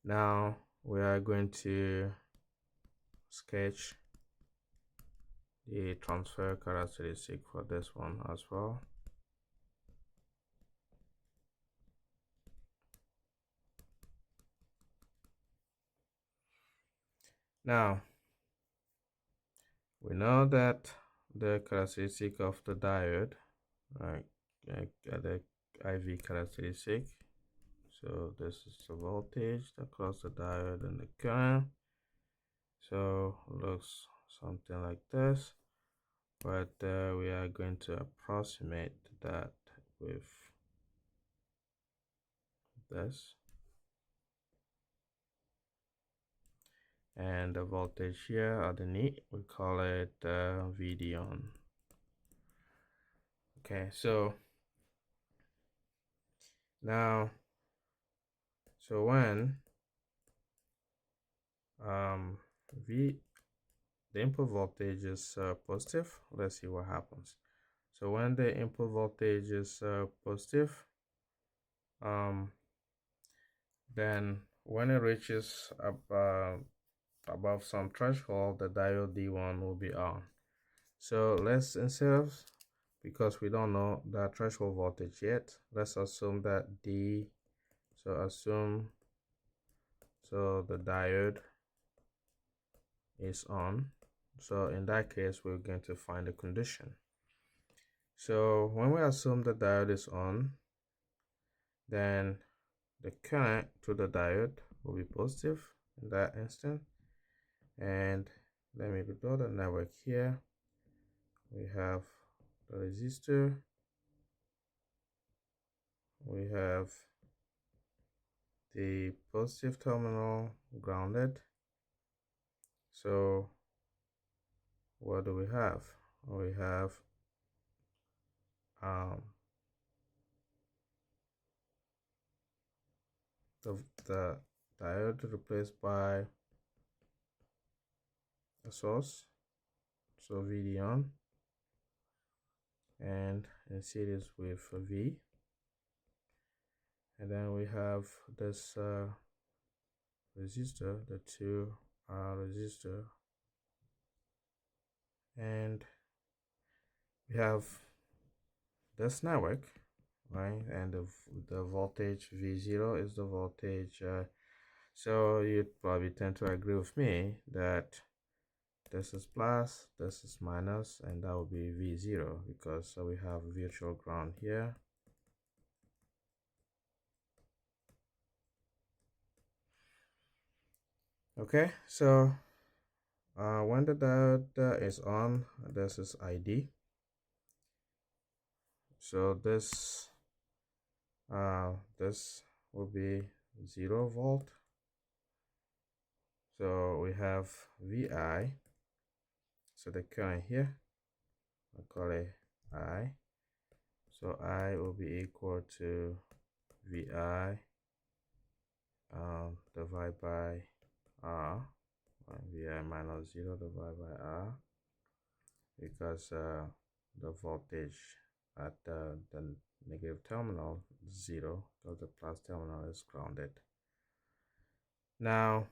Now we are going to sketch the transfer characteristic for this one as well. Now we know that the characteristic of the diode, right, the IV characteristic. So this is the voltage across the diode and the current. So looks something like this, but we are going to approximate that with this, and the voltage here underneath, we call it VD on. Okay, so now, so when the input voltage is positive, let's see what happens. So when the input voltage is positive, then when it reaches up above some threshold, the diode D1 will be on. So let's, instead of, because we don't know the threshold voltage yet, let's assume that so the diode is on. So in that case, we're going to find the condition. So when we assume the diode is on, then the current to the diode will be positive in that instant. And let me draw the network here. We have the resistor, we have the positive terminal grounded. So what do we have? We have the diode replaced by a source, so VD on, and in series with a V, and then we have this resistor, the 2R resistor, and we have this network, right? And the voltage V0 is the voltage. So you'd probably tend to agree with me that this is plus, this is minus, and that will be V0 because we have virtual ground here. Okay, so when the diode is on, this is ID. So this will be 0 volt. So we have VI. So the current here, I call it I. So I will be equal to VI divided by R. VI minus 0 divided by R, because the voltage at the negative terminal is 0, because the plus terminal is grounded. Now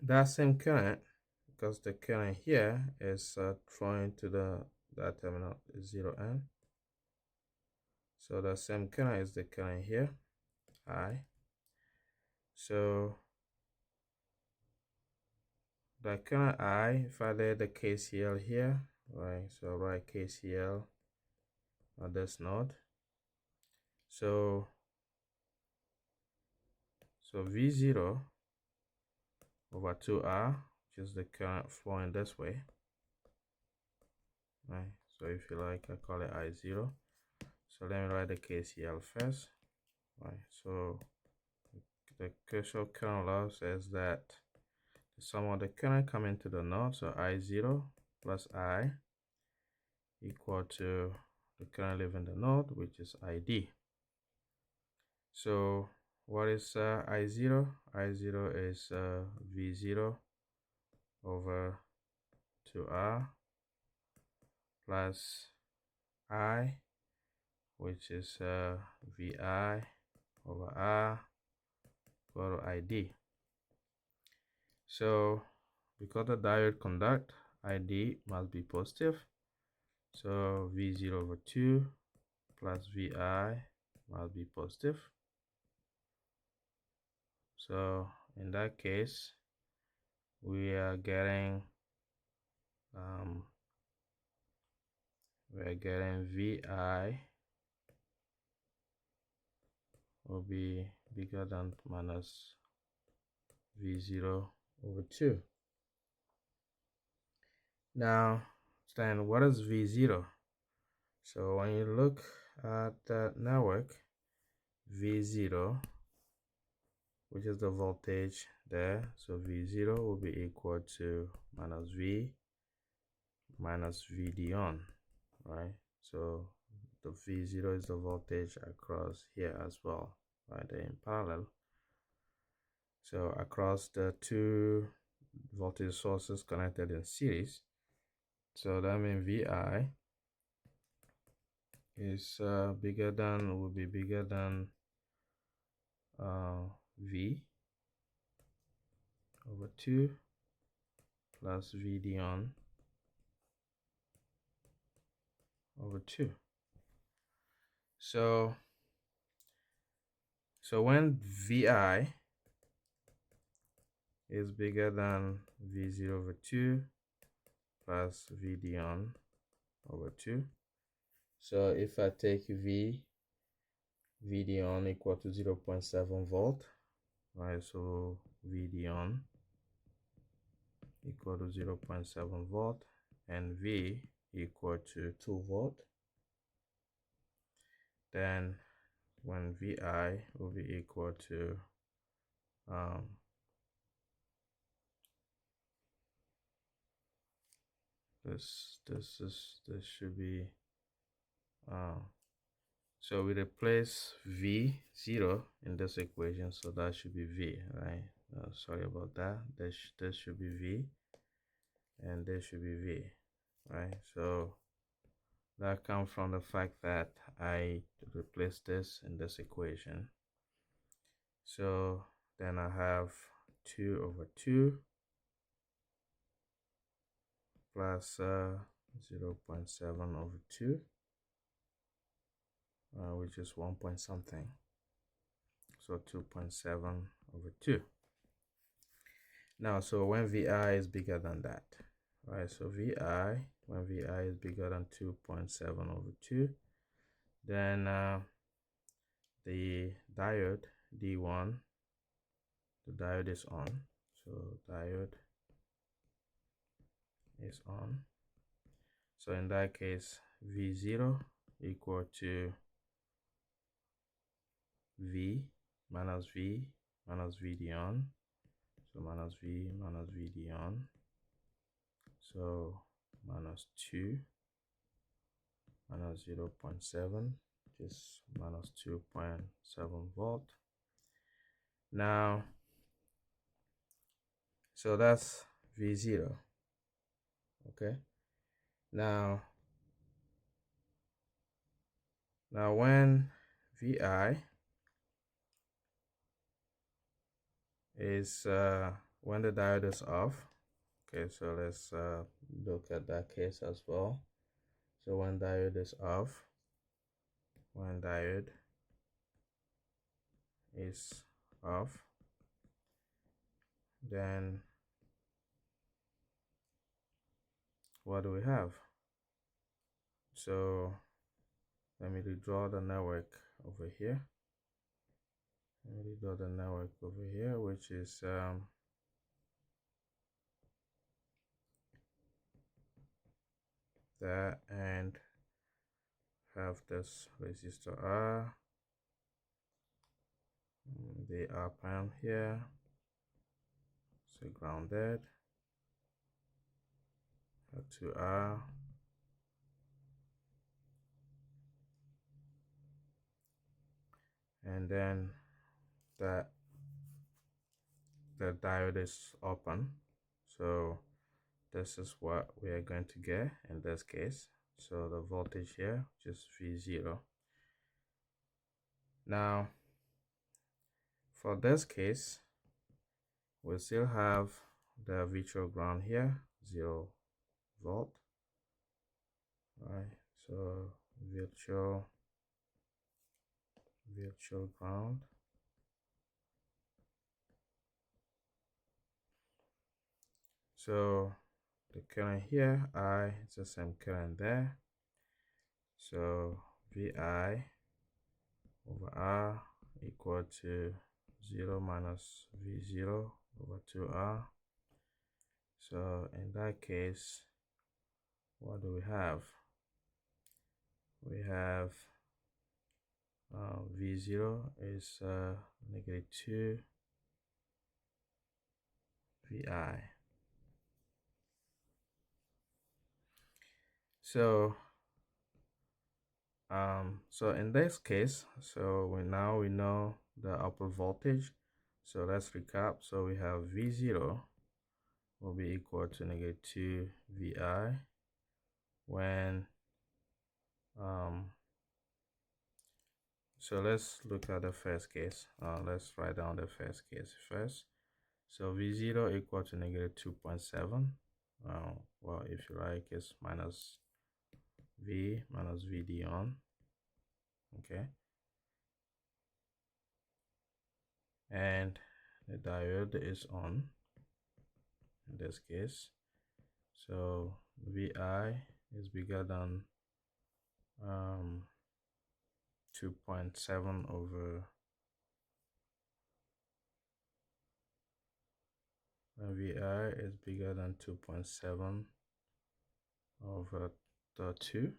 that same current, because the current here is flowing to that terminal is 0N, so the same current is the current here, I. So the current I, if I lay the KCL here, right, so write KCL on this node. So V0 over 2R, which is the current flowing this way, right? So if you like, I call it I0. So let me write the KCL first, right? So the Kirchhoff current law says that the sum of the current coming to the node, so I0 plus I, equal to the current leaving the node, which is ID. So what is I0? I0 is V0 over 2R plus I, which is VI over R, equal to ID. So because the diode conduct, ID must be positive. So V0 over 2 plus VI must be positive. So in that case, we are getting VI will be bigger than minus V0 over 2. Now, then what is V0? So when you look at that network, V0, which is the voltage there, so V0 will be equal to minus V minus VD on, right? So the V0 is the voltage across here as well, right? They're in parallel. So across the two voltage sources connected in series, so that means VI is bigger than, will be bigger than V over 2 plus VD on over 2. So when VI is bigger than V0 over 2 plus VD on over 2. So if I take VD on equal to 0.7 volt, right? So VD on equal to 0.7 volt and V equal to 2 volt. Then when VI will be equal to this should be so we replace V0 in this equation, so that should be V, right? Sorry about that. This should be V and this should be V, right? So that comes from the fact that I replaced this in this equation. So then I have 2 over 2 plus 0.7 over 2, which is 1 point something. So 2.7 over 2. Now, so when VI is bigger than that, right? So VI, when VI is bigger than 2.7 over 2, then the diode D1, the diode is on. So diode is on. So in that case, V0 equal to V minus VD on. So minus V minus VD on. So minus 2 minus 0.7, just minus 2.7 volt. Now, so that's V0. Okay. Now when VI is when the diode is off. Okay, so let's look at that case as well. So when diode is off, when diode is off, then what do we have? So let me redraw the network over here. Let me redraw the network over here, which is that, and have this resistor R, the R panel here, so grounded, 2R, and then that the diode is open. So this is what we are going to get in this case. So the voltage here, just V0. Now For this case, we still have the virtual ground here, 0 volt, right? So virtual ground. So the current here, I, it's the same current there. So VI over R equal to 0 minus V0 over 2R. So in that case, what do we have? We have V0 is negative 2 VI. So in this case, so we know the output voltage. So let's recap. So we have V0 will be equal to negative 2 VI when so let's look at the first case. Let's write down the first case first. So V0 equal to negative 2.7. Well, if you like, it's minus VD on. Okay. And the diode is on in this case. So VI is bigger than 2.7 over VI is bigger than 2.7 over the 2.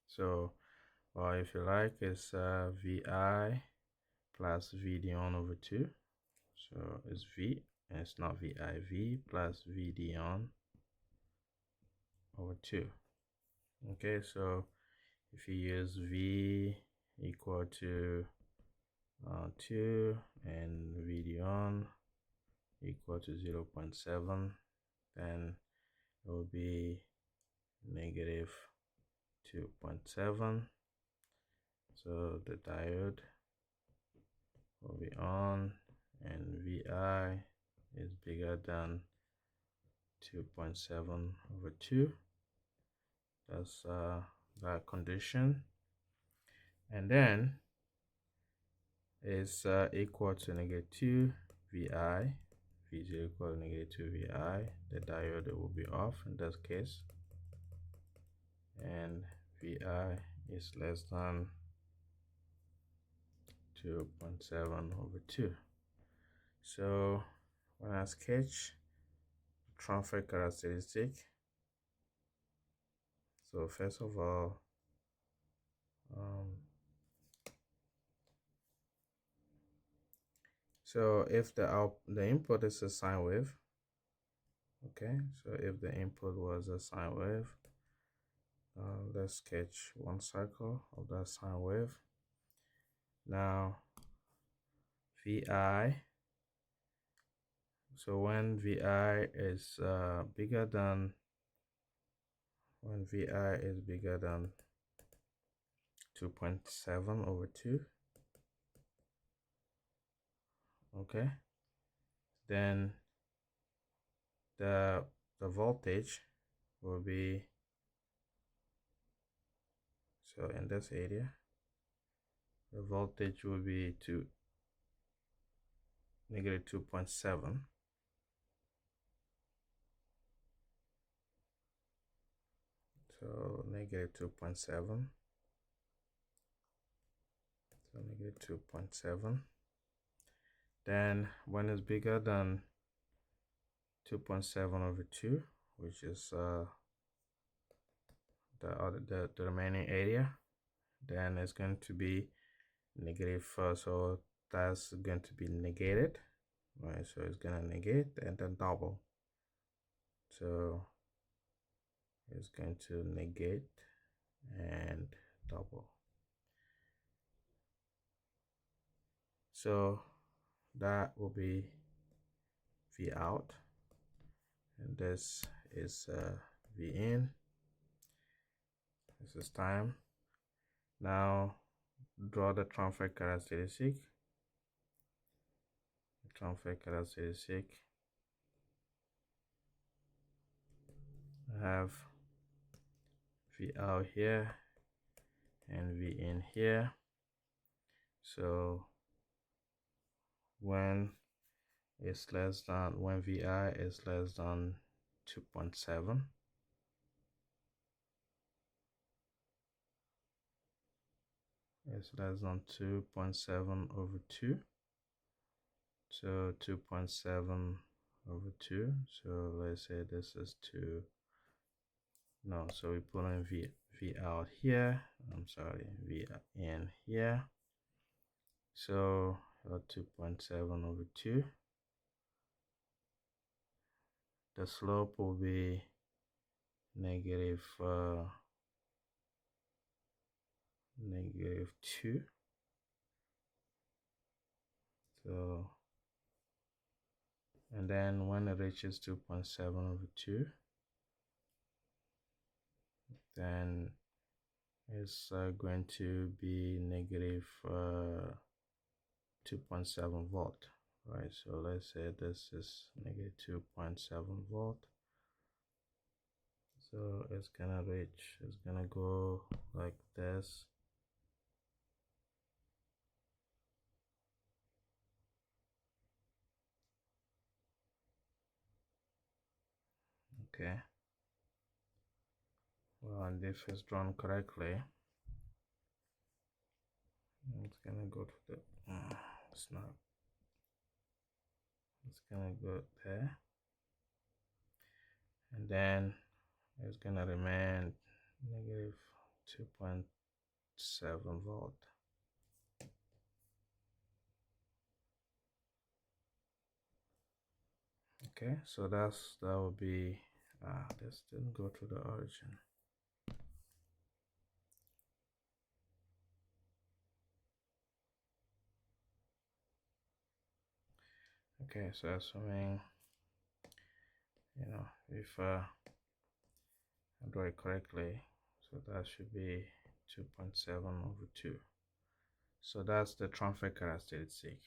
So if you like, it's VI plus VD on over 2. So it's V, and it's not VIV plus VD on over 2. Okay, so if you use V equal to 2 and VD on equal to 0.7, then it will be negative 2.7. So the diode will be on, and VI is bigger than 2.7 over 2. That's that condition. And then is equal to negative 2 VI. V0 equal to negative 2 VI. The diode will be off in this case. And VI is less than 2.7 over 2. So when I sketch transfer characteristic, so first of all, so if the input is a sine wave, okay, so if the input was a sine wave, let's sketch one cycle of that sine wave. Now VI, so when VI is bigger than 2.7 over 2, okay, then the voltage will be, so in this area the voltage will be to negative 2.7. So negative 2.7. So negative 2.7. Then when it's bigger than 2.7 over 2, which is the remaining area, then it's going to be negative. So that's going to be negated, right? So it's going to negate and then double. So it's going to negate and double. So that will be V out, and this is V in. This is time. Now draw the transfer characteristic. transfer characteristic. I have V out here and V in here. So when it's less than, when VI is less than 2.7, it's less than 2.7 over 2. So 2.7 over 2. So let's say this is 2. No, so we put in V out here. I'm sorry, V in here. So 2.7 over 2. The slope will be negative 2. So, and then when it reaches 2.7 over 2, then it's going to be negative 2.7 volt, right? So let's say this is negative 2.7 volt. So it's gonna reach, it's gonna go like this. Okay. Well, and if it's drawn correctly, it's gonna go to the, it's not, it's gonna go there, and then it's gonna remain negative 2.7 volt. Okay, so that will be, this didn't go to the origin. Okay, so assuming, if I draw it correctly, so that should be 2.7 over 2. So that's the transfer characteristic.